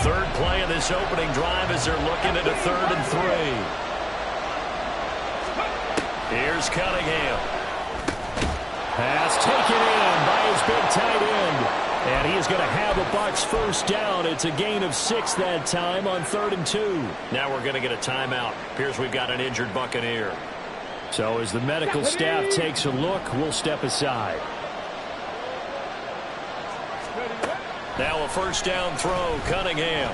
Third play of this opening drive as they're looking at a 3rd and 3. Here's Cunningham. Pass taken in by his big tight end. And he is going to have a Bucs first down. It's a gain of 6 that time on 3rd and 2. Now we're going to get a timeout. Appears we've got an injured Buccaneer. So as the medical staff takes a look, we'll step aside. Now a first down throw, Cunningham.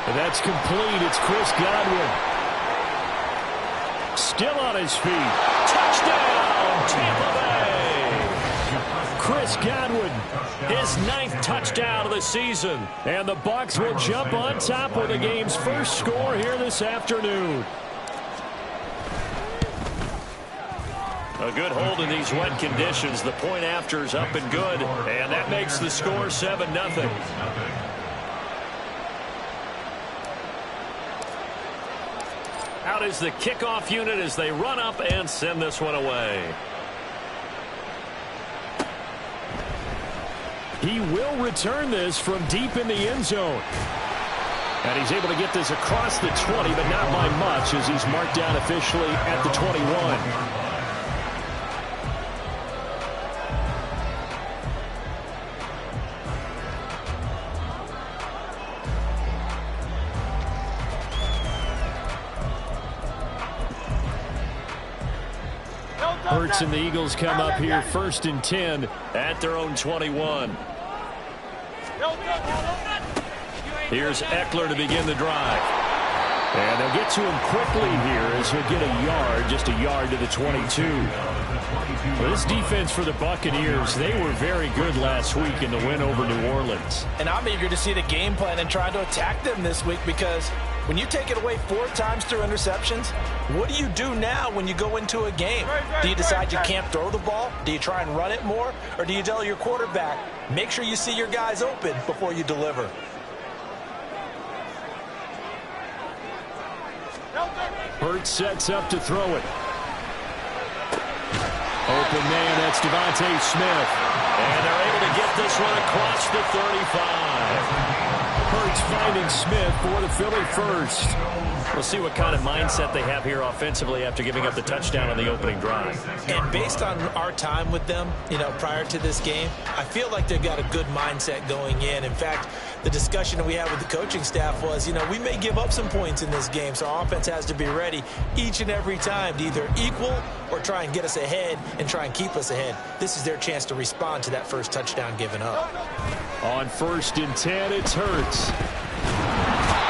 And that's complete. It's Chris Godwin. Still on his feet. Touchdown, Tampa Bay. Chris Godwin, his 9th touchdown of the season. And the Bucs will jump on top with the game's first score here this afternoon. A good hold in these wet conditions. The point after is up and good. And that makes the score 7-0. Out is the kickoff unit as they run up and send this one away. He will return this from deep in the end zone. And he's able to get this across the 20, but not by much as he's marked down officially at the 21. Hurts and the Eagles come up here 1st and 10 at their own 21. Here's Eckler to begin the drive. And they'll get to him quickly here as he'll get a yard, just a yard to the 22. Well, this defense for the Buccaneers, they were very good last week in the win over New Orleans. And I'm eager to see the game plan and try to attack them this week because when you take it away 4 times through interceptions, what do you do now when you go into a game? Do you decide you can't throw the ball? Do you try and run it more? Or do you tell your quarterback, make sure you see your guys open before you deliver? Hurts sets up to throw it. Open man, that's Devontae Smith. And they're able to get this one across the 35. Hurts finding Smith for the Philly first. We'll see what kind of mindset they have here offensively after giving up the touchdown on the opening drive. And based on our time with them, prior to this game, I feel like they've got a good mindset going in. In fact, the discussion that we had with the coaching staff was, we may give up some points in this game, so our offense has to be ready each and every time to either equal or try and get us ahead and try and keep us ahead. This is their chance to respond to that first touchdown given up. On 1st and 10, it's Hurts.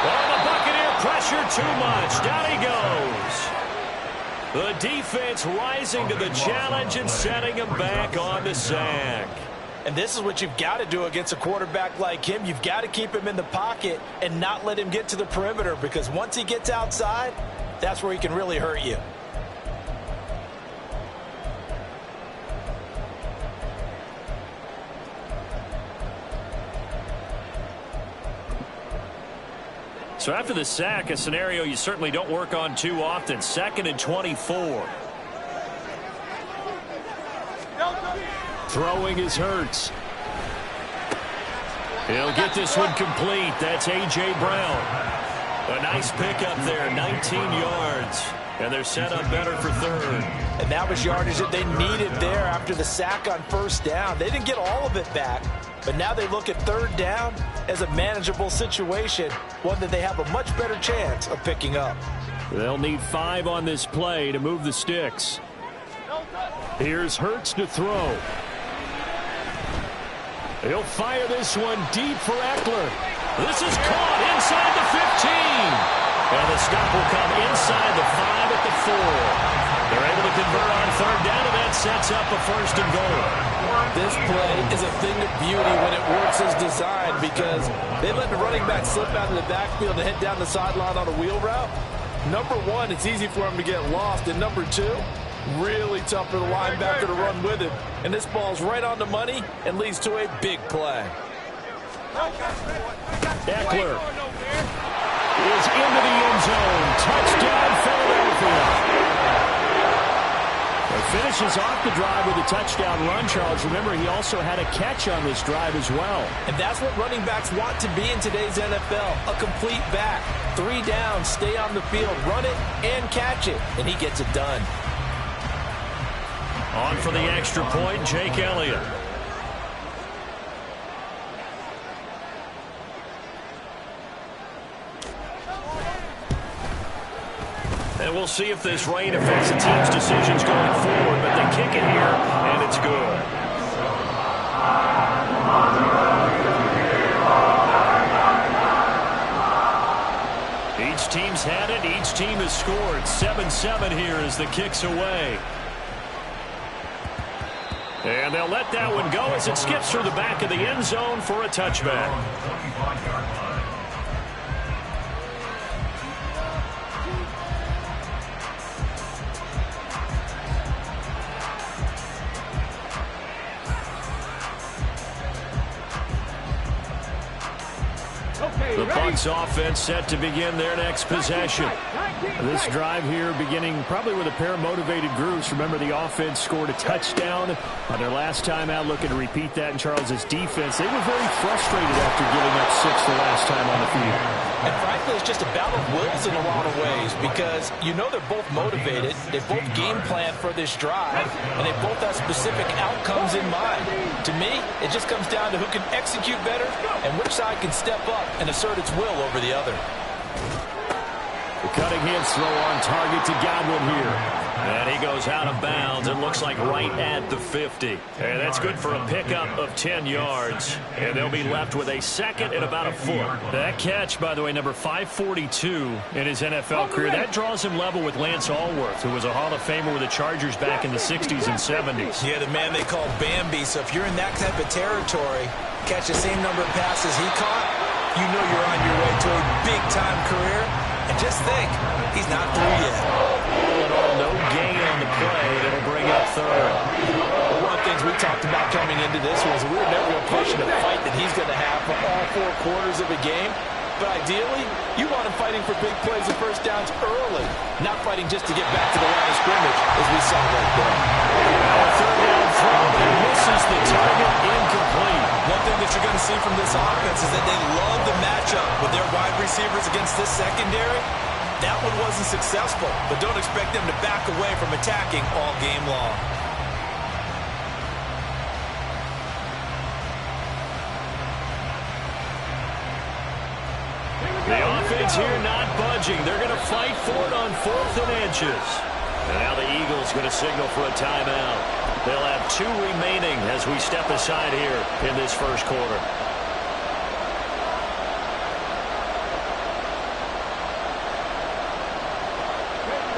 Oh, the Buccaneer pressure too much. Down he goes. The defense rising to the challenge and setting him back on the sack. And this is what you've got to do against a quarterback like him. You've got to keep him in the pocket and not let him get to the perimeter because once he gets outside, that's where he can really hurt you. So after the sack, a scenario you certainly don't work on too often. 2nd and 24. Throwing is Hurts. He'll get this one complete. That's A.J. Brown. A nice pickup there, 19 yards. And they're set up better for 3rd. And that was yardage that they needed there after the sack on 1st down. They didn't get all of it back, but now they look at 3rd down as a manageable situation, one that they have a much better chance of picking up. They'll need 5 on this play to move the sticks. Here's Hurts to throw. He'll fire this one deep for Eckler. This is caught inside the 15. And the stop will come inside the 5 at the 4. They're able to convert on 3rd down, and that sets up a 1st and goal. This play is a thing of beauty when it works as designed because they let the running back slip out of the backfield and head down the sideline on a wheel route. Number 1, it's easy for him to get lost. And number 2, really tough for the linebacker to run with him. And this ball's right on the money and leads to a big play. Eckler is into the end zone. Touchdown, Philadelphia. They're finishes off the drive with a touchdown run, Charles. Remember, he also had a catch on this drive as well. And that's what running backs want to be in today's NFL, a complete back. 3 downs, stay on the field, run it, and catch it. And he gets it done. On for the extra point, Jake Elliott. And we'll see if this rain affects the team's decisions going forward, but they kick it here, and it's good. Each team's had it. Each team has scored. 7-7 here as the kick's away. And they'll let that one go as it skips through the back of the end zone for a touchback. The Bucs offense set to begin their next possession. This drive here beginning probably with a pair of motivated groups. Remember, the offense scored a touchdown on their last time out. Looking to repeat that in Charles's defense. They were very frustrated after giving up 6 the last time on the field. And frankly, it's just a battle of wills in a lot of ways because you know they're both motivated. They both game plan for this drive, and they both have specific outcomes in mind. To me, it just comes down to who can execute better and which side can step up and assert its will over the other. The Cunningham's throw on target to Godwin here. And he goes out of bounds. It looks like right at the 50. And that's good for a pickup of 10 yards. And they'll be left with a second and about a foot. That catch, by the way, number 542 in his NFL career, that draws him level with Lance Allworth, who was a Hall of Famer with the Chargers back in the 60s and 70s. Yeah, the man they call Bambi. So if you're in that type of territory, catch the same number of passes he caught, you know you're on your way to a big-time career. And just think, he's not through yet. All in all, no gain on the play. It'll bring up third. One of the things we talked about coming into this was we were never going to push the fight that he's going to have for all 4 quarters of a game. But ideally, you want him fighting for big plays and first downs early, not fighting just to get back to the line of scrimmage, as we saw right there. Now a third down throw that misses the target, incomplete. One thing that you're going to see from this offense is that they love the matchup with their wide receivers against this secondary. That one wasn't successful, but don't expect them to back away from attacking all game long. The offense here not budging. They're going to fight for it on 4th and inches. And now the Eagles going to signal for a timeout. They'll have 2 remaining as we step aside here in this first quarter.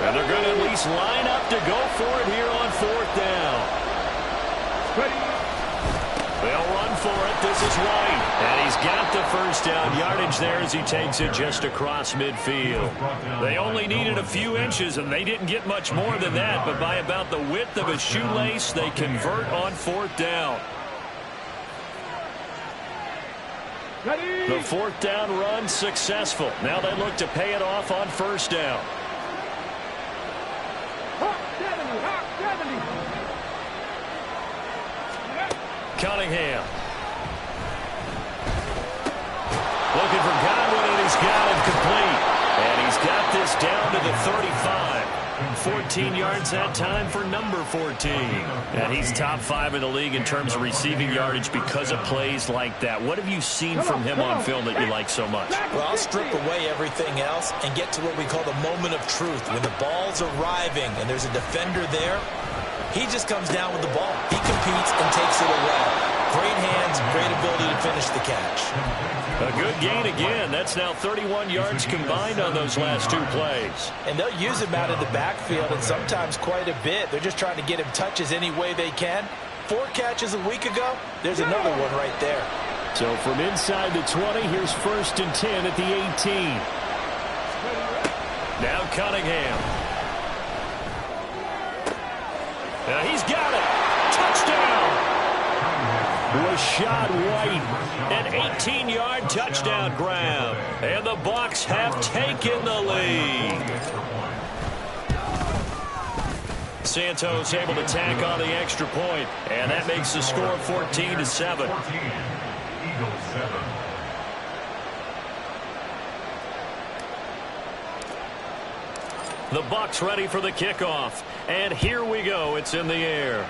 And they're going to at least line up to go for it here on 4th down. They'll run for it. This is White. And he's got the first down yardage there as he takes it just across midfield. They only needed a few inches, and they didn't get much more than that. But by about the width of a shoelace, they convert on 4th down. The 4th down run successful. Now they look to pay it off on 1st down. Cunningham. Looking for Godwin, and he's got him complete. And he's got this down to the 35. 14 yards that time for number 14. And he's top 5 in the league in terms of receiving yardage because of plays like that. What have you seen from him on film that you like so much? Well, I'll strip away everything else and get to what we call the moment of truth. When the ball's arriving and there's a defender there, he just comes down with the ball. He competes and takes it away. Great hands, great ability to finish the catch. A good gain again. That's now 31 yards combined on those last 2 plays. And they'll use him out of the backfield and sometimes quite a bit. They're just trying to get him touches any way they can. 4 catches a week ago. There's another one right there. So from inside the 20, here's 1st and 10 at the 18. Now Cunningham. Now he's got it. Touchdown. Rachaad White, an 18-yard touchdown grab. And the Bucs have taken the lead. Santos able to tack on the extra point, and that makes the score 14-7. Eagles 7. The Bucs ready for the kickoff, and here we go. It's in the air.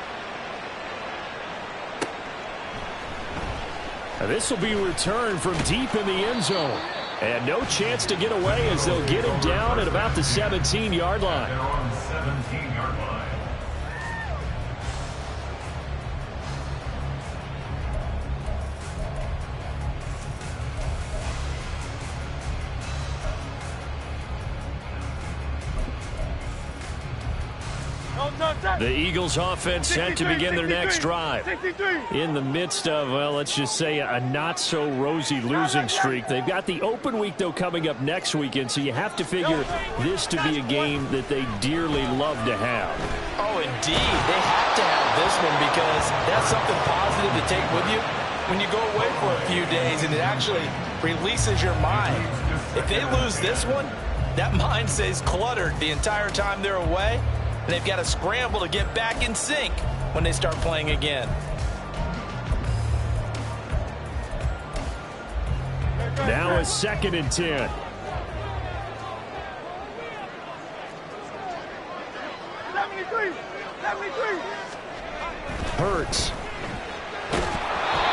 This will be returned from deep in the end zone. And no chance to get away as they'll get him down at about the 17-yard line. They're on the 17-yard line. The Eagles offense set to begin their next drive. In the midst of, well, let's just say a not-so-rosy losing streak. They've got the open week, though, coming up next weekend, so you have to figure this to be a game that they dearly love to have. Oh, indeed. They have to have this one because that's something positive to take with you when you go away for a few days, and it actually releases your mind. If they lose this one, that mind stays cluttered the entire time they're away. And they've got to scramble to get back in sync when they start playing again. Now a 2nd and 10. Hurts.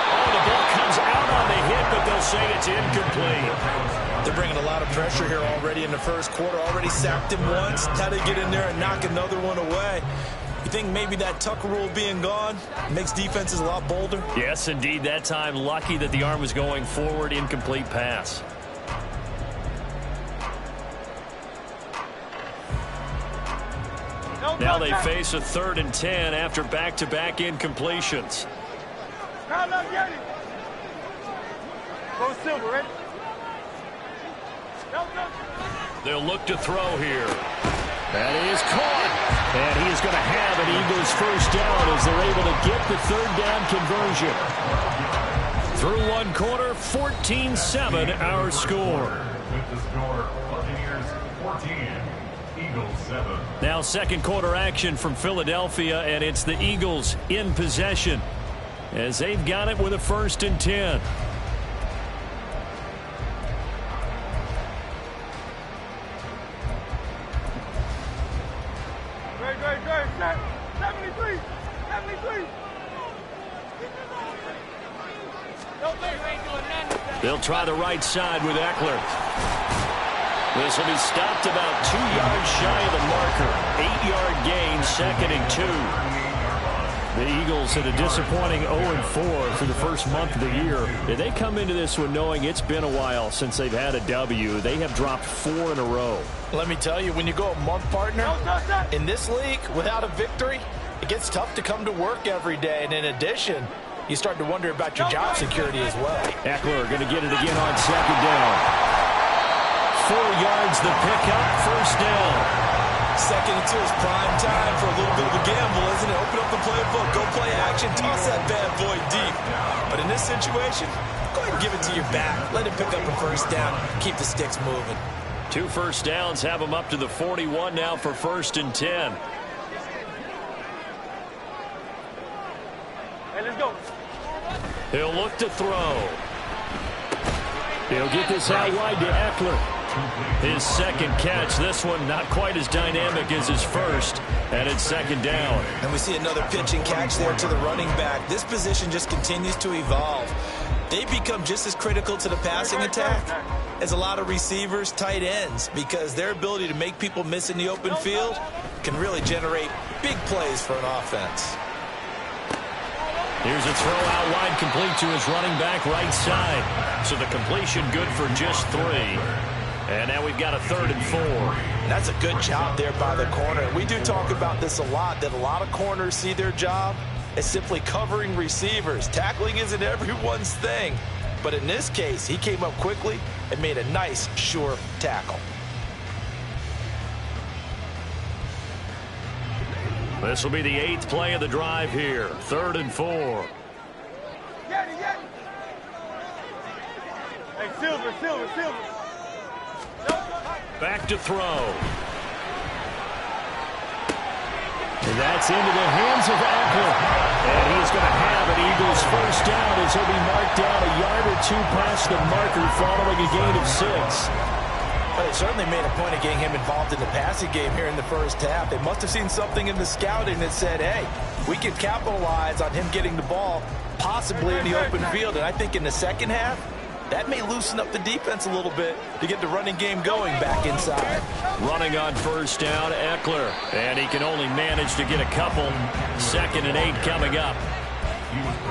Oh, the ball comes out on the hit, but they'll say it's incomplete. They're bringing a lot of pressure here already in the first quarter. Already sacked him once. How to get in there and knock another one away. You think maybe that Tucker rule being gone makes defenses a lot bolder? Yes, indeed. That time, lucky that the arm was going forward. Incomplete pass. Now they face a 3rd and 10 after back-to-back incompletions. Go Silver, ready? They'll look to throw here. That is caught. And he is going to have an Eagles first down as they're able to get the 3rd down conversion. Through one quarter, 14-7 our score. With the score, Buccaneers 14, Eagles 7. Now 2nd quarter action from Philadelphia, and it's the Eagles in possession as they've got it with a 1st and 10. Great, 73. They'll try the right side with Eckler. This will be stopped about 2 yards shy of the marker. 8-yard gain, 2nd and 2. The Eagles had a disappointing 0-4 through the first month of the year. They come into this one knowing it's been a while since they've had a W. They have dropped 4 in a row. Let me tell you, when you go a month, partner, in this league, without a victory, it gets tough to come to work every day. And in addition, you start to wonder about your job security as well. Eckler going to get it again on 2nd down. 4 yards the pickup, 1st down. 2nd and 2 is prime time for a little bit of a gamble, isn't it? Open up the playbook, go play action, toss that bad boy deep. But in this situation, go ahead and give it to your back. Let him pick up a 1st down, keep the sticks moving. 2 first downs have them up to the 41 now for 1st and 10. Hey, let's go. He'll look to throw. He'll get this out wide to Eckler. His 2nd catch. This one not quite as dynamic as his first. And it's 2nd down. And we see another pitch and catch there to the running back. This position just continues to evolve. They become just as critical to the passing attack as a lot of receivers, tight ends, because their ability to make people miss in the open field can really generate big plays for an offense. Here's a throw out wide, complete to his running back right side. So the completion good for just 3. And now we've got a 3rd and 4. That's a good job there by the corner. We do talk about this a lot, that a lot of corners see their job as simply covering receivers. Tackling isn't everyone's thing. But in this case, he came up quickly and made a nice, sure tackle. This will be the 8th play of the drive here. 3rd and 4. Hey, Silver. Back to throw. And that's into the hands of Eckler. And he is going to have an Eagles first down as he'll be marked down a yard or two past the marker following a gain of 6. Well, they certainly made a point of getting him involved in the passing game here in the first half. They must have seen something in the scouting that said, hey, we can capitalize on him getting the ball possibly in the open field. And I think in the second half, that may loosen up the defense a little bit to get the running game going back inside. Running on first down, Eckler. And he can only manage to get a couple. 2nd and 8 coming up.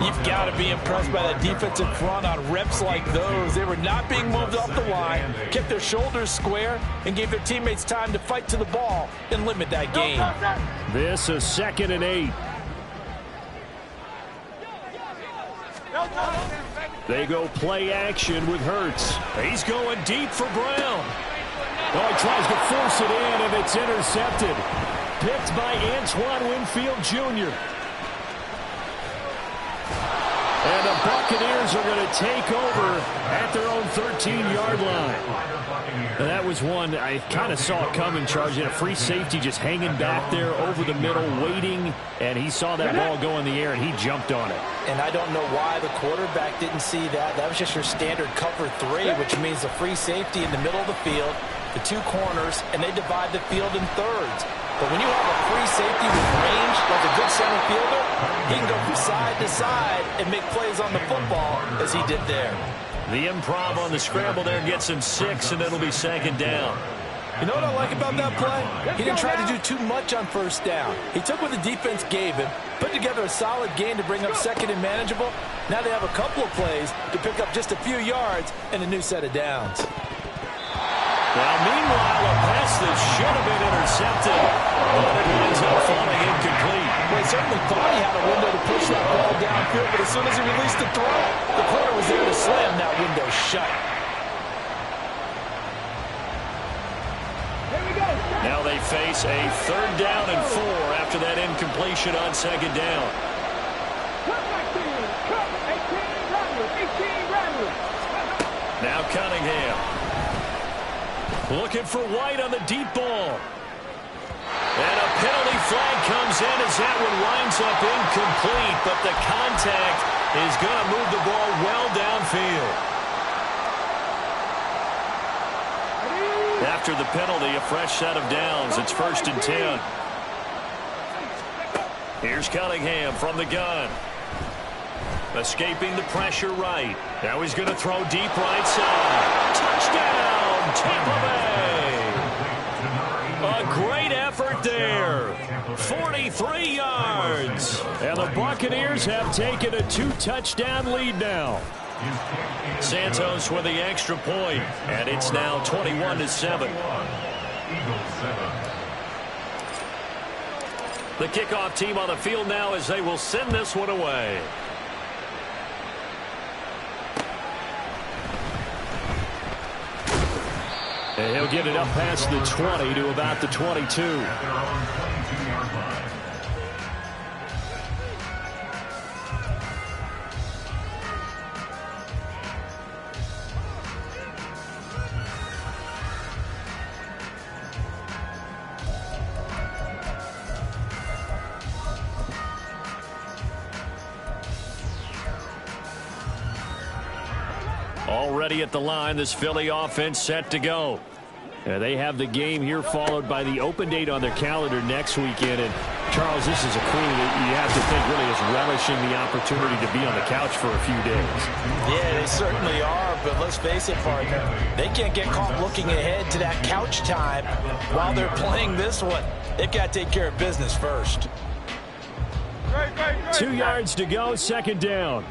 You've got to be impressed by that defensive front on reps like those. They were not being moved off the line, kept their shoulders square, and gave their teammates time to fight to the ball and limit that gain. This is 2nd and 8. They go play action with Hurts. He's going deep for Brown. Oh, he tries to force it in, and it's intercepted. Picked by Antoine Winfield Jr. And the Buccaneers are going to take over at their own 13-yard line. And that was one I kind of saw it coming, Charles. You had a free safety just hanging back there over the middle, waiting, and he saw that ball go in the air, and he jumped on it. And I don't know why the quarterback didn't see that. That was just your standard cover 3, which means the free safety in the middle of the field, the 2 corners, and they divide the field in thirds. But when you have a free safety with range, like a good center fielder, he can go from side to side and make plays on the football as he did there. The improv on the scramble there gets him 6, and it'll be 2nd down. You know what I like about that play? He didn't try to do too much on first down. He took what the defense gave him, put together a solid gain to bring up 2nd and manageable. Now they have a couple of plays to pick up just a few yards and a new set of downs. Now, meanwhile, a pass that should have been intercepted, but it ends up falling incomplete. Well, he certainly thought he had a window to push that ball downfield, but as soon as he released the throw, the corner was there to slam that window shut. Now they face a 3rd down and 4 after that incompletion on 2nd down. Now Cunningham. Looking for White on the deep ball. And a penalty flag comes in as that one winds up incomplete, but the contact is going to move the ball well downfield. After the penalty, a fresh set of downs. It's 1st and 10. Here's Cunningham from the gun. Escaping the pressure right. Now he's going to throw deep right side. Touchdown, Tampa Bay. A great effort there. 43 yards. And the Buccaneers have taken a 2-touchdown lead now. Santos with the extra point, and it's now 21-7. The kickoff team on the field now as they will send this one away. And he'll get it up past the 20 to about the 22. Already at the line, this Philly offense set to go. They have the game here followed by the open date on their calendar next weekend. And, Charles, this is a crew that you have to think really is relishing the opportunity to be on the couch for a few days. Yeah, they certainly are, but let's face it, partner. They can't get caught looking ahead to that couch time while they're playing this one. They've got to take care of business first. 2 yards to go, 2nd down.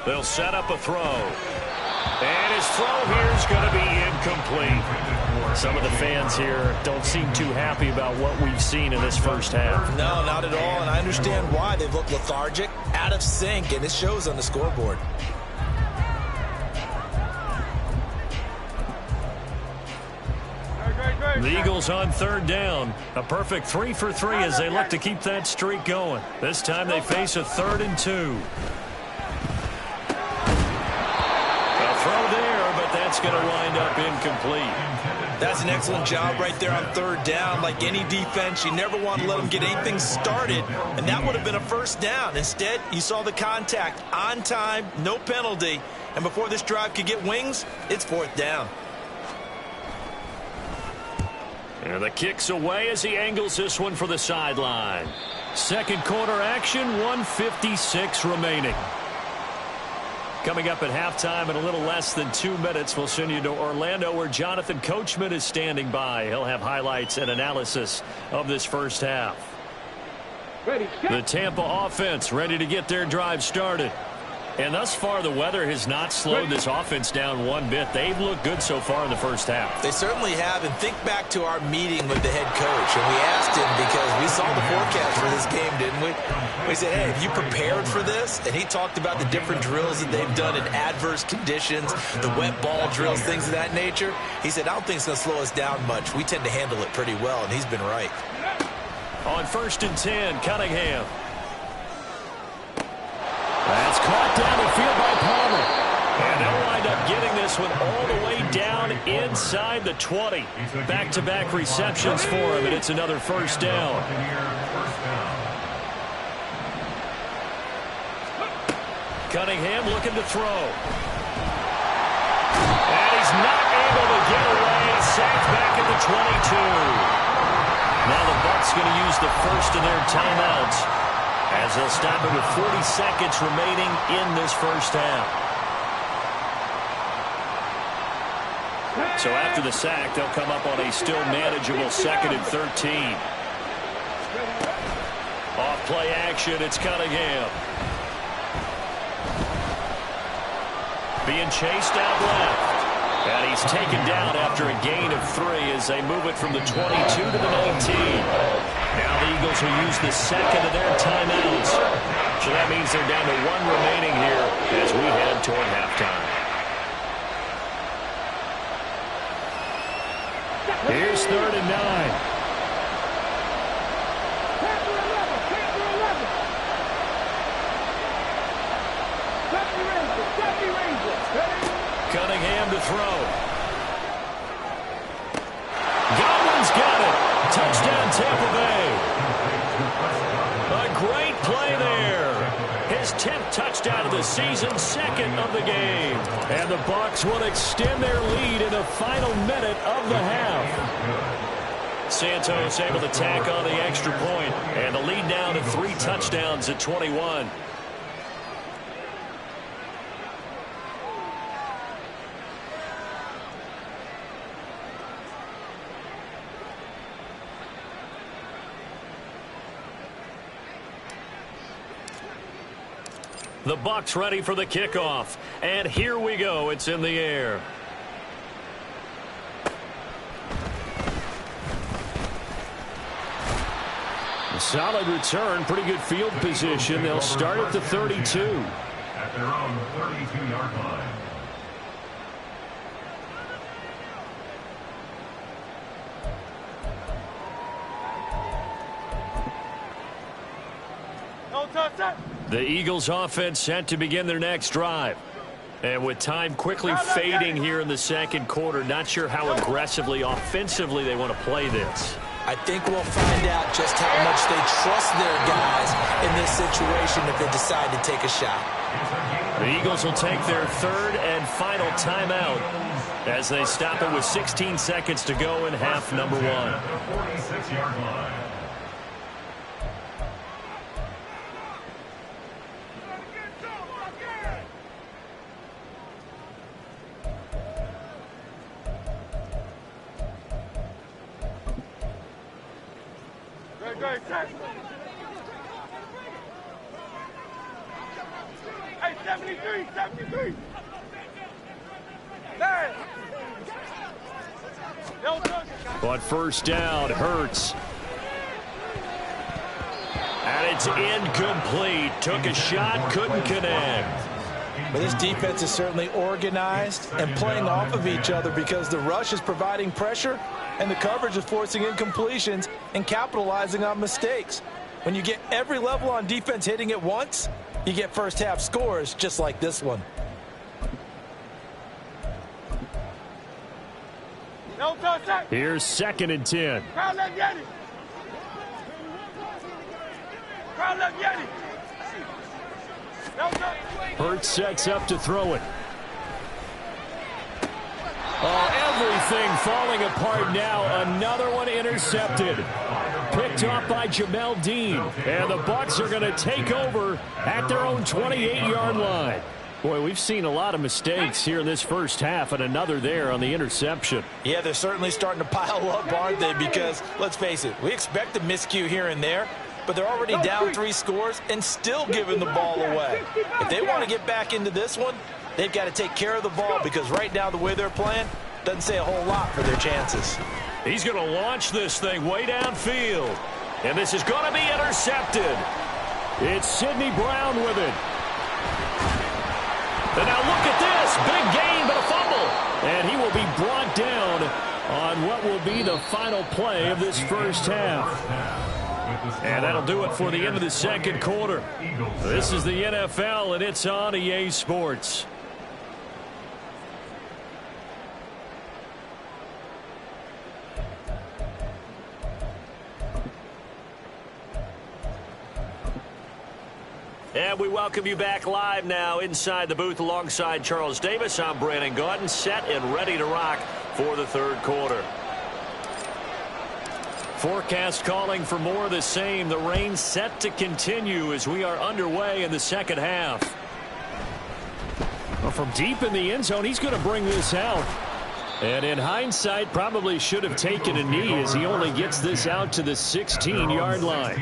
They'll set up a throw. And his throw here is going to be incomplete. Some of the fans here don't seem too happy about what we've seen in this first half. No, not at all, and I understand why. They've looked lethargic, out of sync, and it shows on the scoreboard. The Eagles on 3rd down. A perfect 3 for 3 as they look to keep that streak going. This time they face a 3rd and 2. A throw there, that's going to wind up incomplete. That's an excellent job right there on third down. Like any defense, you never want to let them get anything started, and that would have been a first down. Instead, you saw the contact on time, no penalty, and before this drive could get wings, it's fourth down. And the kick's away as he angles this one for the sideline. Second quarter action, 1:56 remaining. Coming up at halftime in a little less than 2 minutes, we'll send you to Orlando where Jonathan Coachman is standing by. He'll have highlights and analysis of this first half. The Tampa offense ready to get their drive started. And thus far, the weather has not slowed this offense down one bit. They've looked good so far in the first half. They certainly have. And think back to our meeting with the head coach. And we asked him, because we saw the forecast for this game, didn't we? We said, hey, have you prepared for this? And he talked about the different drills that they've done in adverse conditions, the wet ball drills, things of that nature. He said, I don't think it's going to slow us down much. We tend to handle it pretty well, and he's been right. On 1st and 10, Cunningham. That's caught down the field by Palmer. And they'll wind up getting this one all the way down inside the 20. Back-to-back receptions for him, and it's another first down. Cunningham looking to throw. And he's not able to get away. Sacked back at the 22. Now the Bucs going to use the first of their timeouts, as they'll stop it with 40 seconds remaining in this first half. So after the sack, they'll come up on a still manageable 2nd and 13. Off play action, it's Cunningham. Being chased out left. And he's taken down after a gain of 3 as they move it from the 22 to the 19. Now the Eagles will use the second of their timeouts. So that means they're down to 1 remaining here as we head toward halftime. Here's 3rd and 9. Cunningham to throw. Godwin's got it. Touchdown, Tampa Bay. A great play there. His 10th touchdown of the season, 2nd of the game. And the Bucs will extend their lead in the final minute of the half. Santos able to tack on the extra point, and the lead down to 3 touchdowns at 21. The Bucs ready for the kickoff. And here we go. It's in the air. A solid return. Pretty good field position. They'll start at the 32. At their own 32-yard line. No touch that. The Eagles offense set to begin their next drive. And with time quickly fading here in the second quarter, not sure how aggressively, offensively they want to play this. I think we'll find out just how much they trust their guys in this situation if they decide to take a shot. The Eagles will take their 3rd and final timeout as they stop it with 16 seconds to go in half number 1. The 46-yard line. Hey, 73, 73. But first down, Hurts. And it's incomplete. Took a shot, couldn't connect. But this defense is certainly organized and playing off of each other because the rush is providing pressure and the coverage is forcing incompletions and capitalizing on mistakes. When you get every level on defense hitting at once, you get first half scores just like this one. touch. Here's 2nd and 10. Crowd left Yeti. Crowd left Yeti. No touch. Hurts sets up to throw it. Oh, everything falling apart now. Another one intercepted. Picked off by Jamel Dean. And the Bucs are going to take over at their own 28-yard line. Boy, we've seen a lot of mistakes here in this first half, and another there on the interception. Yeah, they're certainly starting to pile up, aren't they? Because, let's face it, we expect a miscue here and there, but they're already down 3 scores and still giving the ball away. If they want to get back into this one, they've got to take care of the ball, because right now the way they're playing doesn't say a whole lot for their chances. He's going to launch this thing way downfield. And this is going to be intercepted. It's Sidney Brown with it. And now look at this. Big gain, but a fumble. And he will be brought down on what will be the final play of this first half. And that'll do it for the end of the second quarter. This is the NFL, and it's on EA Sports. And we welcome you back live now inside the booth alongside Charles Davis. I'm Brandon Gaudin, set and ready to rock for the third quarter. Forecast calling for more of the same. The rain set to continue as we are underway in the second half. Well, from deep in the end zone, he's going to bring this out. And in hindsight, probably should have taken a knee as he only gets this out to the 16-yard line.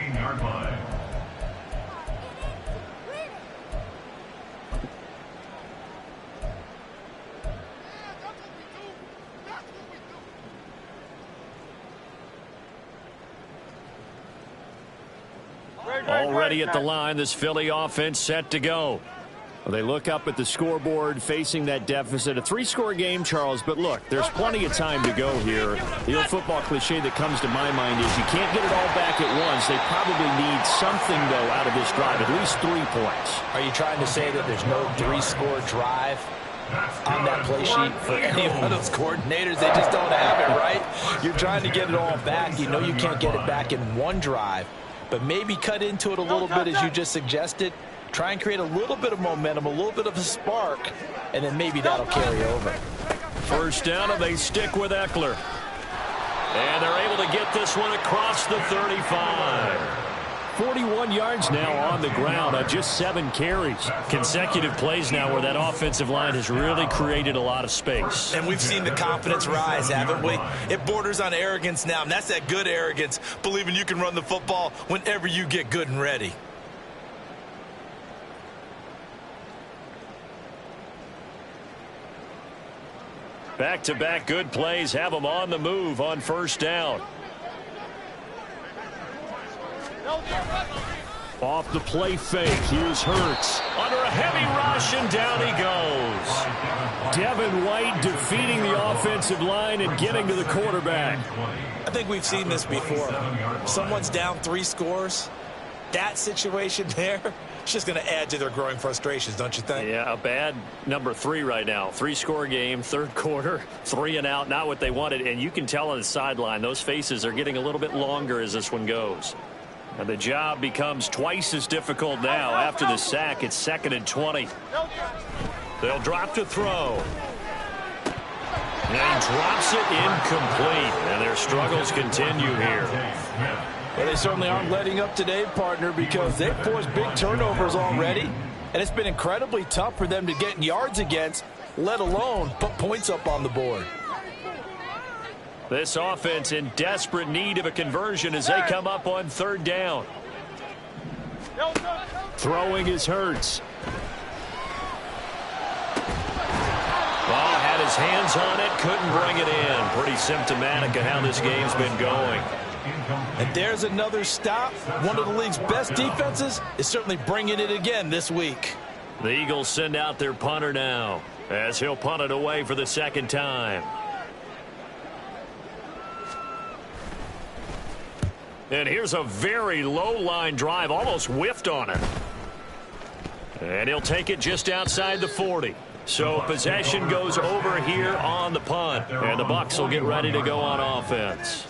Already at the line, this Philly offense set to go. Well, they look up at the scoreboard facing that deficit. A 3-score game, Charles, but look, there's plenty of time to go here. The old football cliche that comes to my mind is you can't get it all back at once. They probably need something, though, out of this drive, at least 3 points. Are you trying to say that there's no 3-score drive on that play sheet for any one of those coordinators? They just don't have it, right? You're trying to get it all back. You know you can't get it back in one drive. But maybe cut into it a little bit, as you just suggested. Try and create a little bit of momentum, a little bit of a spark, and then maybe that'll carry over. First down, and they stick with Eckler. And they're able to get this one across the 35. 41 yards now on the ground on just 7 carries. Consecutive plays now where that offensive line has really created a lot of space. And we've seen the confidence rise, haven't we? It borders on arrogance now, and that's that good arrogance, believing you can run the football whenever you get good and ready. Back-to-back good plays have them on the move on first down. Off the play fake, here's Hurts. Under a heavy rush, and down he goes. Devin White defeating the offensive line and getting to the quarterback. I think we've seen this before. Someone's down 3 scores. That situation there, it's just going to add to their growing frustrations, don't you think? Yeah, a bad number 3 right now. 3-score game, third quarter, 3 and out, not what they wanted. And you can tell on the sideline, those faces are getting a little bit longer as this one goes. And the job becomes twice as difficult now after the sack. It's 2nd and 20. They'll drop to throw. And he drops it incomplete. And their struggles continue here. Well, they certainly aren't letting up today, partner, because they've forced big turnovers already. And it's been incredibly tough for them to get yards against, let alone put points up on the board. This offense in desperate need of a conversion as they come up on 3rd down. Throwing is Hurts. Ball had his hands on it, couldn't bring it in. Pretty symptomatic of how this game's been going. And there's another stop. One of the league's best defenses is certainly bringing it again this week. The Eagles send out their punter now as he'll punt it away for the 2nd time. And here's a very low-line drive, almost whiffed on it. And he'll take it just outside the 40. So possession goes over here on the punt, and the Bucs will get ready to go on offense.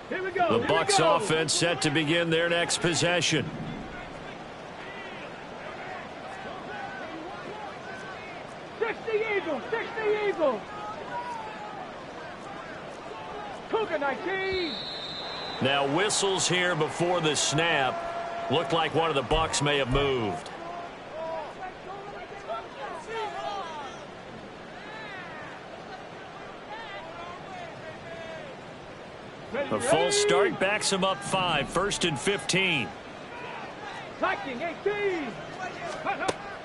The Bucs offense set to begin their next possession. Now whistles here before the snap. Looked like one of the Bucs may have moved. A full start backs him up 5, 1st and 15.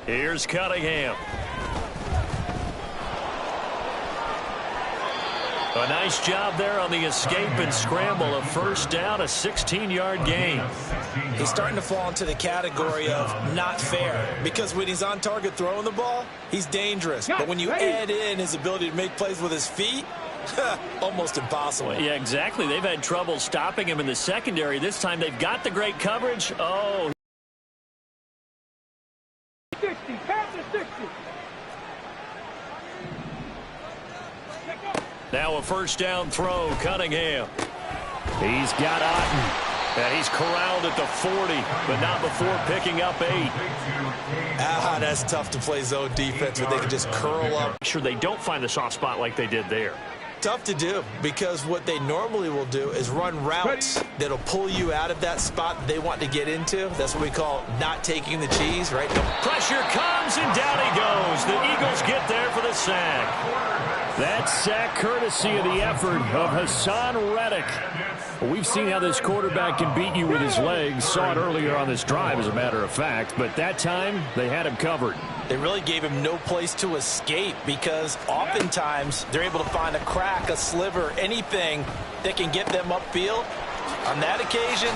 Here's Cunningham. A nice job there on the escape and scramble. A first down, a 16-yard gain. He's starting to fall into the category of not fair, because when he's on target throwing the ball, he's dangerous. But when you add in his ability to make plays with his feet, almost impossible. Yeah, exactly. They've had trouble stopping him in the secondary. This time they've got the great coverage. Oh. 60, pass to 60. Now a first down throw, Cunningham. He's got Otten. And he's corralled at the 40, but not before picking up 8. That's tough to play zone defense where they can just curl up. Make sure they don't find the soft spot like they did there. Tough to do, because what they normally will do is run routes that'll pull you out of that spot that they want to get into. That's what we call not taking the cheese, right? Pressure comes, and down he goes. The Eagles get there for the sack. That sack courtesy of the effort of Haason Reddick. Well, we've seen how this quarterback can beat you with his legs. Saw it earlier on this drive, as a matter of fact. But that time, they had him covered. They really gave him no place to escape, because oftentimes they're able to find a crack, a sliver, anything that can get them upfield. On that occasion,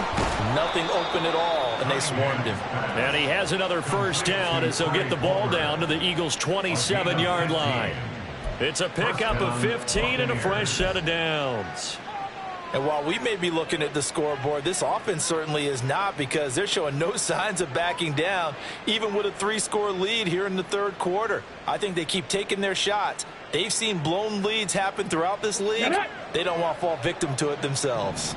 nothing open at all, and they swarmed him. And he has another first down as they'll get the ball down to the Eagles' 27-yard line. It's a pickup of 15 and a fresh set of downs. And while we may be looking at the scoreboard, this offense certainly is not, because they're showing no signs of backing down, even with a 3-score lead here in the third quarter. I think they keep taking their shots. They've seen blown leads happen throughout this league. They don't want to fall victim to it themselves.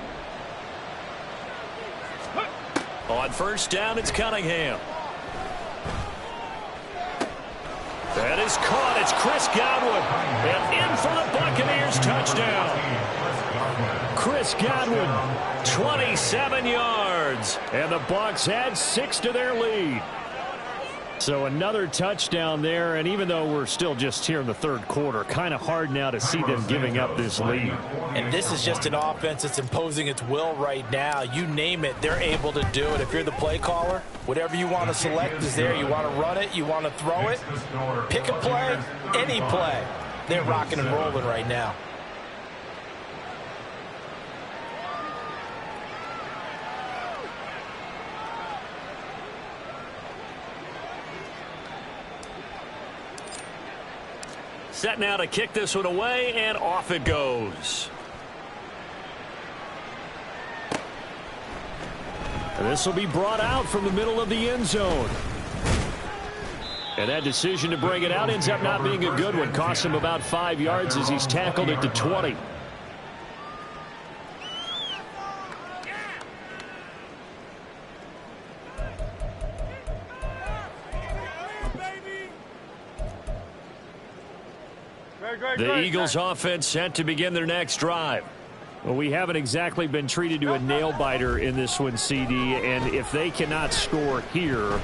On first down, it's Cunningham. That is caught. It's Chris Godwin. And in for the Buccaneers, touchdown. Chris Godwin, 27 yards. And the Bucs add 6 to their lead. So another touchdown there, and even though we're still just here in the third quarter, kind of hard now to see them giving up this lead. And this is just an offense that's imposing its will right now. You name it, they're able to do it. If you're the play caller, whatever you want to select is there. You want to run it, you want to throw it, pick a play, any play. They're rocking and rolling right now. Set now to kick this one away, and off it goes. And this will be brought out from the middle of the end zone. And that decision to bring it out ends up not being a good one. Cost him about 5 yards as he's tackled at the 20. The Eagles offense set to begin their next drive. Well, we haven't exactly been treated to a nail-biter in this one, CD, and if they cannot score here,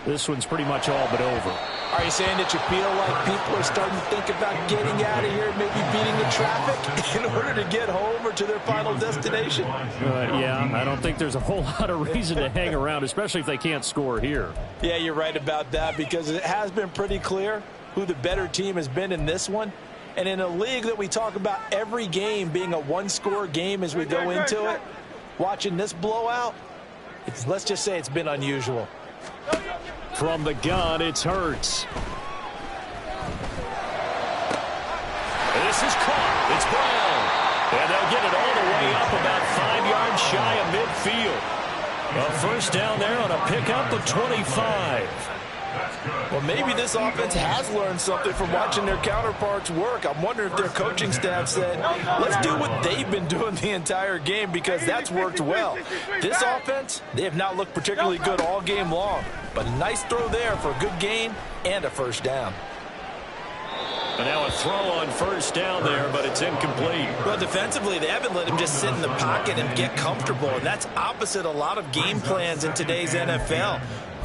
this one's pretty much all but over. Are you saying that you feel like people are starting to think about getting out of here, maybe beating the traffic in order to get home or to their final destination? Yeah, I don't think there's a whole lot of reason to hang around, especially if they can't score here. Yeah, you're right about that, because it has been pretty clear who the better team has been in this one. And in a league that we talk about every game being a one-score game as we go into it, watching this blowout, let's just say it's been unusual. From the gun, it's Hurts. This is caught. It's Brown. And they'll get it all the way up about 5 just shy of midfield. A first down there on a pickup of 25. Well, maybe this offense has learned something from watching their counterparts work. I'm wondering if their coaching staff said, let's do what they've been doing the entire game, because that's worked well. This offense, they have not looked particularly good all game long, but a nice throw there for a good gain and a first down. And now a throw on first down there, but it's incomplete. Well, defensively, they haven't let him just sit in the pocket and get comfortable, and that's opposite a lot of game plans in today's NFL.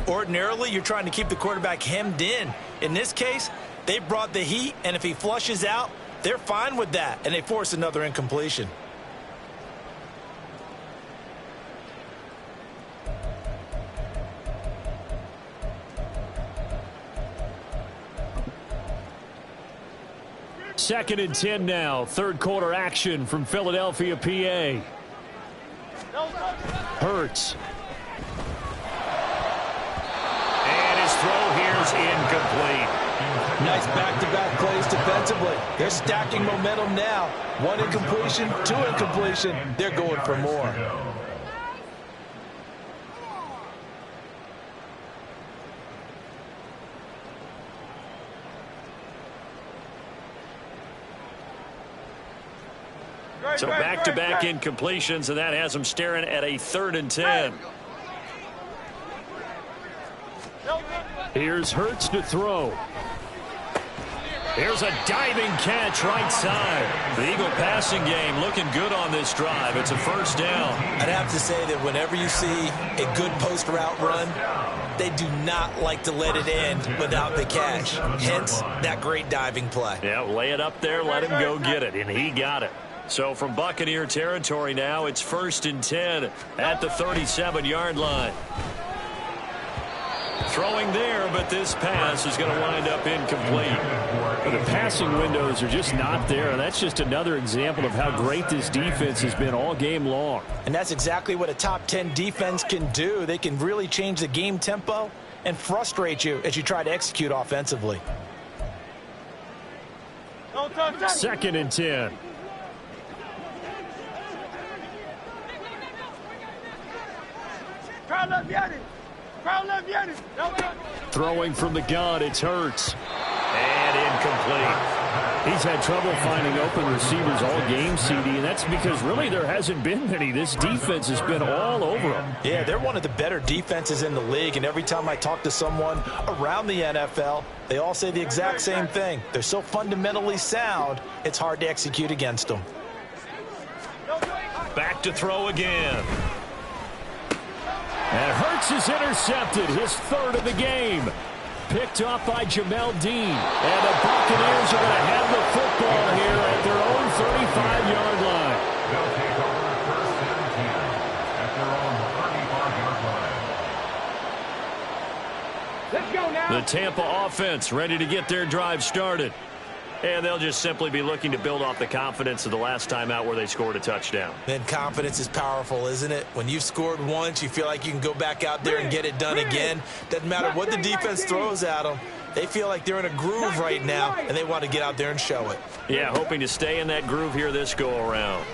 Ordinarily, you're trying to keep the quarterback hemmed in. In this case, they brought the heat, and if he flushes out, they're fine with that, and they force another incompletion. Second and 10 now. Third quarter action from Philadelphia, PA. Hurts. And his throw here is incomplete. Nice back-to-back plays defensively. They're stacking momentum now. One incompletion, two incompletion. They're going for more. So back-to-back incompletions, and that has them staring at a 3rd and 10. Here's Hurts to throw. Here's a diving catch right side. The Eagle passing game looking good on this drive. It's a first down. I'd have to say that whenever you see a good post route run, they do not like to let it end without the catch. Hence, that great diving play. Yeah, lay it up there, let him go get it, and he got it. So from Buccaneer territory now, it's 1st and 10 at the 37-yard line. Throwing there, but this pass is going to wind up incomplete. The passing windows are just not there, and that's just another example of how great this defense has been all game long. And that's exactly what a top 10 defense can do. They can really change the game tempo and frustrate you as you try to execute offensively. 2nd and 10. Throwing from the gun, it's Hurts. And incomplete. He's had trouble finding open receivers all game, CD, and that's because really there hasn't been many. This defense has been all over them. Yeah, they're one of the better defenses in the league, and every time I talk to someone around the NFL, they all say the exact same thing. They're so fundamentally sound, it's hard to execute against them. Back to throw again. And Hurts is intercepted, his 3rd of the game. Picked off by Jamel Dean. And the Buccaneers are going to have the football here at their own 35-yard line. They'll take over 1st and 10 at their own 35-yard line. Let's go now. The Tampa offense ready to get their drive started. And they'll just simply be looking to build off the confidence of the last time out where they scored a touchdown. And confidence is powerful, isn't it? When you've scored once, you feel like you can go back out there and get it done again. Doesn't matter what the defense throws at them. They feel like they're in a groove right now, and they want to get out there and show it. Yeah, hoping to stay in that groove here this go-around.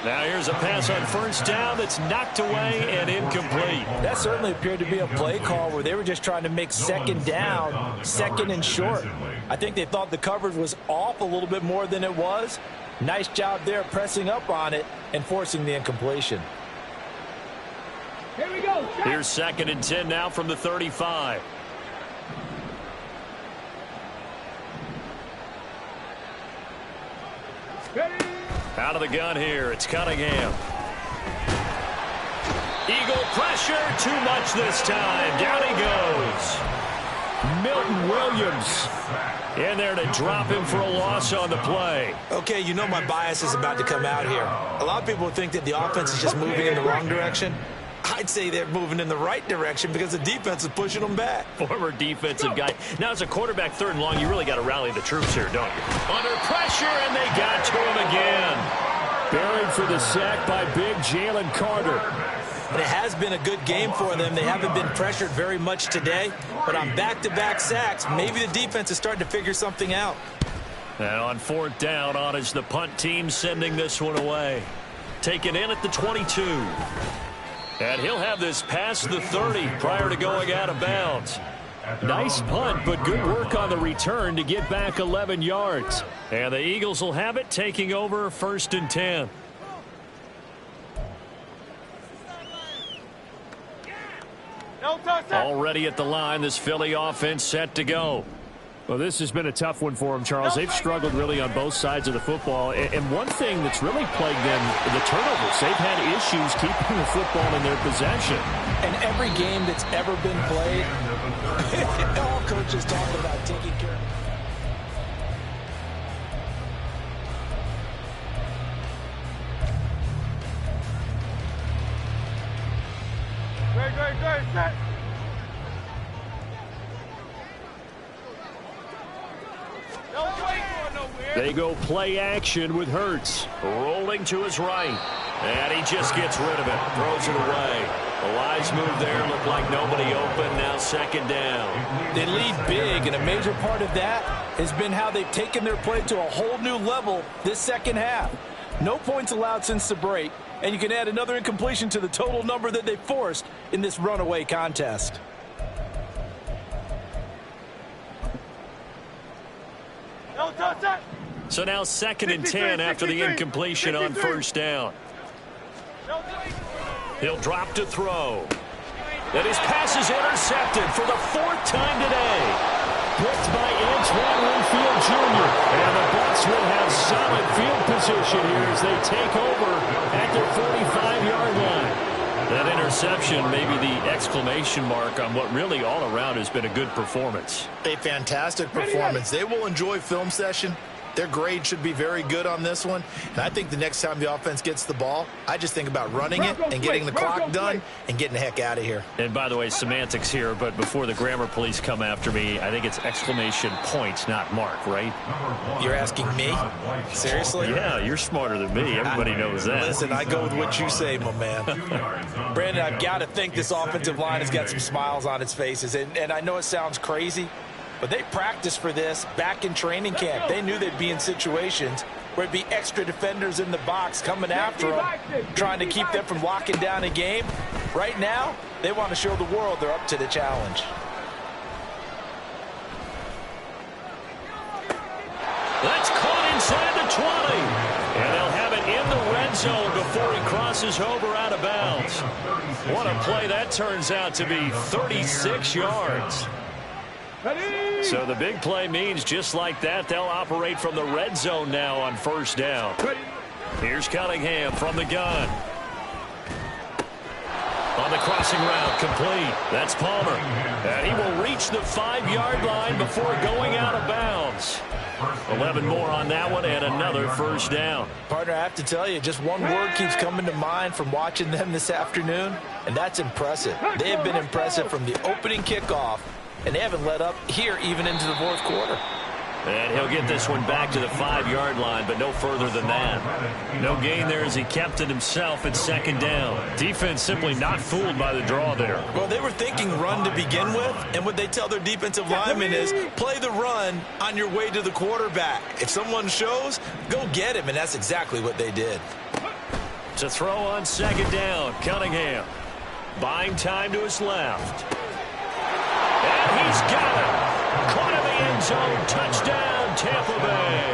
Now here's a pass on first down that's knocked away and incomplete. That certainly appeared to be a play call where they were just trying to make second down, second and short. I think they thought the coverage was off a little bit more than it was. Nice job there pressing up on it and forcing the incompletion. Here we go. Here's 2nd and 10 now from the 35. Ready. Out of the gun here, it's Cunningham. Eagle pressure, too much this time. Down he goes. Milton Williams in there to drop him for a loss on the play. Okay, you know my bias is about to come out here. A lot of people think that the offense is just moving in the wrong direction. I'd say they're moving in the right direction because the defense is pushing them back. Former defensive guy. Now, as a quarterback 3rd and long, you really got to rally the troops here, don't you? Under pressure, and they got to him again. Buried for the sack by big Jalen Carter. And it has been a good game for them. They haven't been pressured very much today, but on back-to-back sacks, maybe the defense is starting to figure something out. And on 4th down, on is the punt team sending this one away. taken in at the 22. And he'll have this past the 30 prior to going out of bounds. Nice punt, but good work on the return to get back 11 yards. And the Eagles will have it, taking over 1st and 10. Already at the line, this Philly offense set to go. Well, this has been a tough one for them, Charles. They've struggled really on both sides of the football. And one thing that's really plagued them, the turnovers. They've had issues keeping the football in their possession. And every game that's ever been played, all coaches talk about taking care of it. Great, set. They go play action with Hurts. Rolling to his right. And he just gets rid of it. Throws it away. A wise move there. Looked like nobody open. Now 2nd down. They lead big, and a major part of that has been how they've taken their play to a whole new level this second half. No points allowed since the break, and you can add another incompletion to the total number that they forced in this runaway contest. So now 2nd and 10 after the incompletion on 1st down. He'll drop to throw. And his pass is intercepted for the 4th time today. Picked by Antoine Winfield Jr. And the Bucs will have solid field position here as they take over at their 45-yard line. That interception may be the exclamation mark on what really all around has been a good performance. A fantastic performance. They will enjoy film session. Their grade should be very good on this one. And I think the next time the offense gets the ball, I just think about running it and getting the clock done and getting the heck out of here. And by the way, semantics here, but before the grammar police come after me, I think it's exclamation point, not mark, right? You're asking me? Seriously? Yeah, you're smarter than me. Everybody knows that. Listen, I go with what you say, my man. Brandon, I've got to think this offensive line has got some smiles on its faces. And I know it sounds crazy, but they practiced for this back in training camp. They knew they'd be in situations where it'd be extra defenders in the box coming after them, trying to keep them from locking down a game. Right now, they want to show the world they're up to the challenge. That's caught inside the 20. And they'll have it in the red zone before he crosses over out of bounds. What a play that turns out to be, 36 yards. So the big play means just like that, they'll operate from the red zone now on 1st down. Here's Cunningham from the gun. On the crossing route, complete. That's Palmer. And he will reach the 5-yard line before going out of bounds. 11 more on that one and another 1st down. Partner, I have to tell you, just one word keeps coming to mind from watching them this afternoon, and that's impressive. They have been impressive from the opening kickoff, and they haven't let up here even into the 4th quarter. And he'll get this one back to the 5-yard line, but no further than that. No gain there as he kept it himself at 2nd down. Defense simply not fooled by the draw there. Well, they were thinking run to begin with, and what they tell their defensive linemen is play the run on your way to the quarterback. If someone shows, go get him, and that's exactly what they did. To throw on 2nd down, Cunningham. Buying time to his left. And he's got it. Caught in the end zone. Touchdown, Tampa Bay.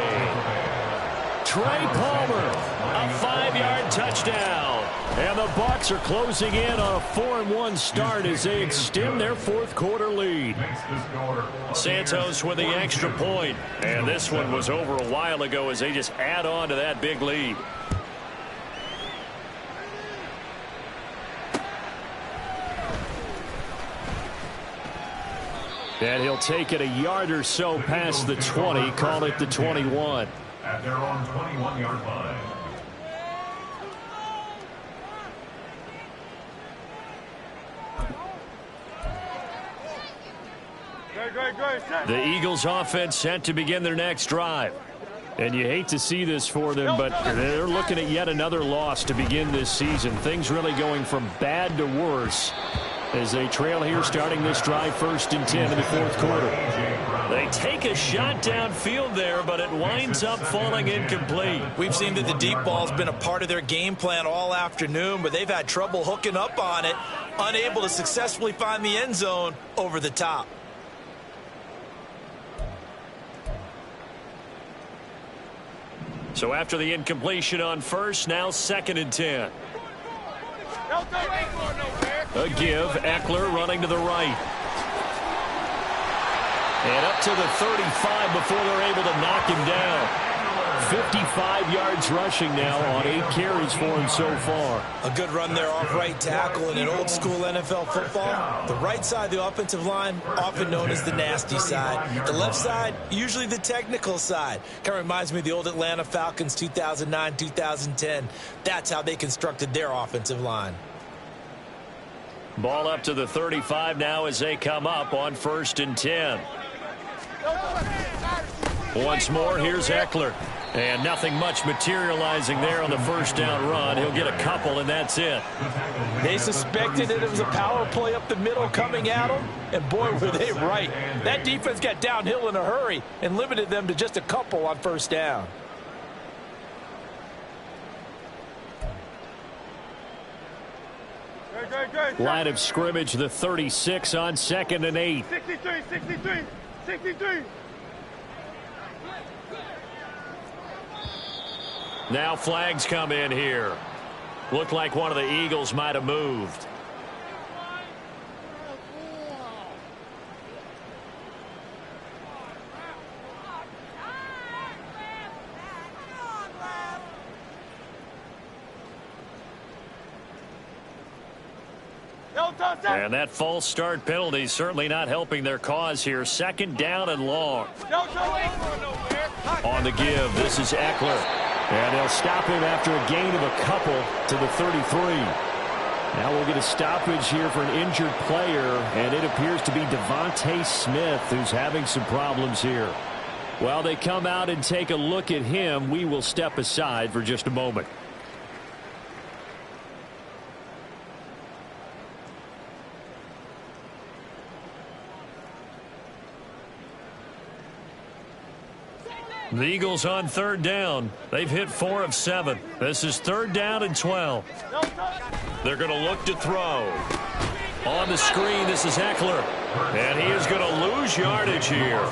Trey Palmer, a 5-yard touchdown. And the Bucs are closing in on a 4-1 start as they extend their 4th quarter lead. Santos with the extra point. And this one was over a while ago as they just add on to that big lead. And he'll take it a yard or so past the 20, call it the 21. At their own 21-yard line. The Eagles offense set to begin their next drive. And you hate to see this for them, but they're looking at yet another loss to begin this season. Things really going from bad to worse as they trail here starting this drive 1st and 10 in the 4th quarter. They take a shot downfield there, but it winds up falling incomplete. We've seen that the deep ball's been a part of their game plan all afternoon, but they've had trouble hooking up on it, unable to successfully find the end zone over the top. So after the incompletion on first, now 2nd and 10. A give, Eckler running to the right. And up to the 35 before they're able to knock him down. 55 yards rushing now on 8 carries for him so far. A good run there off right tackle in an old school NFL football. The right side of the offensive line, often known as the nasty side. The left side, usually the technical side. Kind of reminds me of the old Atlanta Falcons 2009-2010. That's how they constructed their offensive line. Ball up to the 35 now as they come up on 1st and 10. Once more, here's Eckler. And nothing much materializing there on the 1st down run. He'll get a couple, and that's it. They suspected that it was a power play up the middle coming at them, and boy, were they right. That defense got downhill in a hurry and limited them to just a couple on 1st down. Line of scrimmage, the 36 on 2nd and 8. 63. Now flags come in here. Looked like one of the Eagles might have moved. And that false start penalty certainly not helping their cause here. 2nd down and long. On the give, this is Eckler. And they'll stop him after a gain of a couple to the 33. Now we'll get a stoppage here for an injured player, and it appears to be Devontae Smith who's having some problems here. While they come out and take a look at him, we will step aside for just a moment. The Eagles on 3rd down. They've hit 4 of 7. This is 3rd down and 12. They're going to look to throw. On the screen, this is Eckler. And he is going to lose yardage here.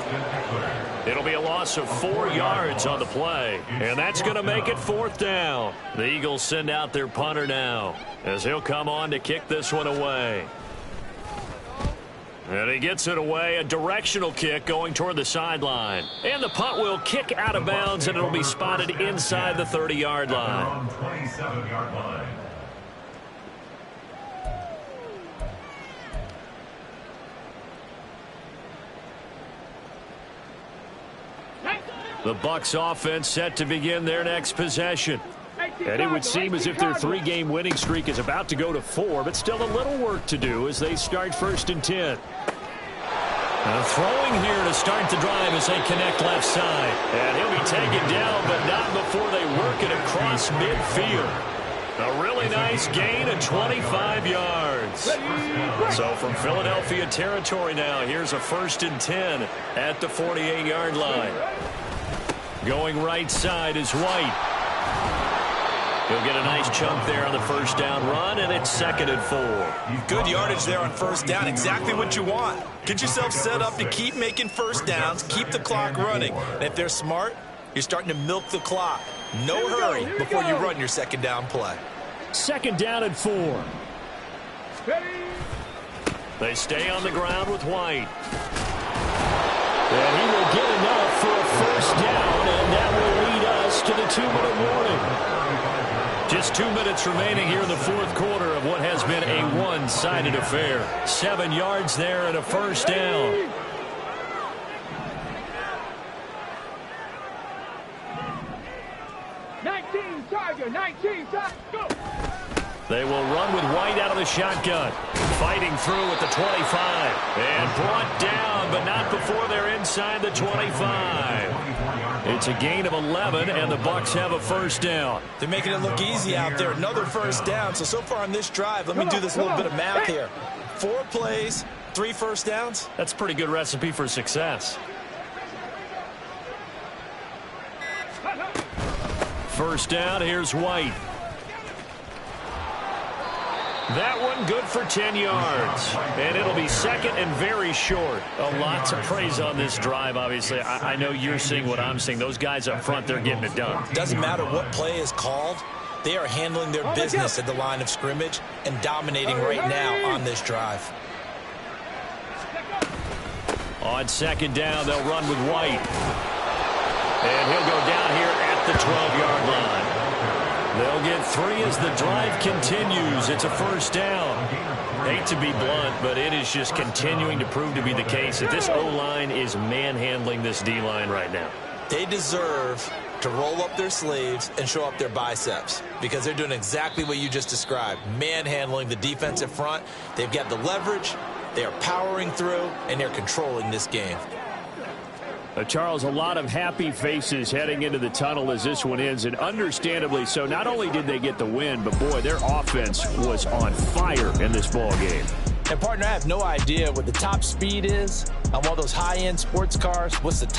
It'll be a loss of 4 yards on the play. And that's going to make it 4th down. The Eagles send out their punter now as he'll come on to kick this one away. And he gets it away, a directional kick going toward the sideline. And the punt will kick out of bounds, and it'll be spotted inside the 30-yard line. 27-yard line. The Bucs offense set to begin their next possession. And it would seem as if their 3-game winning streak is about to go to 4, but still a little work to do as they start 1st and 10. Throwing here to start the drive as they connect left side. And he'll be taken down, but not before they work it across midfield. A really nice gain of 25 yards. So from Philadelphia territory now, here's a 1st and 10 at the 48-yard line. Going right side is White. He'll get a nice chunk there on the 1st down run, and it's 2nd and 4. Good yardage there on 1st down. Exactly what you want. Get yourself set up to keep making 1st downs, keep the clock running. And if they're smart, you're starting to milk the clock. No hurry before you run your 2nd down play. 2nd down and 4. They stay on the ground with White. And he will get enough for a 1st down, and that will lead us to the 2-minute warning. Just 2 minutes remaining here in the 4th quarter of what has been a one-sided affair. 7 yards there and a 1st down. Go! They will run with White out of the shotgun. Fighting through at the 25. And brought down, but not before they're inside the 25. It's a gain of 11, and the Bucs have a 1st down. They're making it look easy out there. Another 1st down. So far on this drive, let me do this little bit of math here. 4 plays, 3 1st downs. That's a pretty good recipe for success. First down, here's White. That one good for 10 yards. And it'll be second and very short. A lot to praise on this drive, obviously. I know you're seeing what I'm seeing. Those guys up front, they're getting it done. Doesn't matter what play is called. They are handling their business at the line of scrimmage and dominating right now on this drive. On second down, they'll run with White. And he'll go down here at the 12-yard line. They'll get 3 as the drive continues. It's a first down. Hate to be blunt, but it is just continuing to prove to be the case that this O-line is manhandling this D-line right now. They deserve to roll up their sleeves and show up their biceps because they're doing exactly what you just described, manhandling the defensive front. They've got the leverage, they are powering through, and they're controlling this game. Charles, a lot of happy faces heading into the tunnel as this one ends, and understandably so. Not only did they get the win, but, boy, their offense was on fire in this ball game. And, partner, I have no idea what the top speed is on one of those high-end sports cars. What's the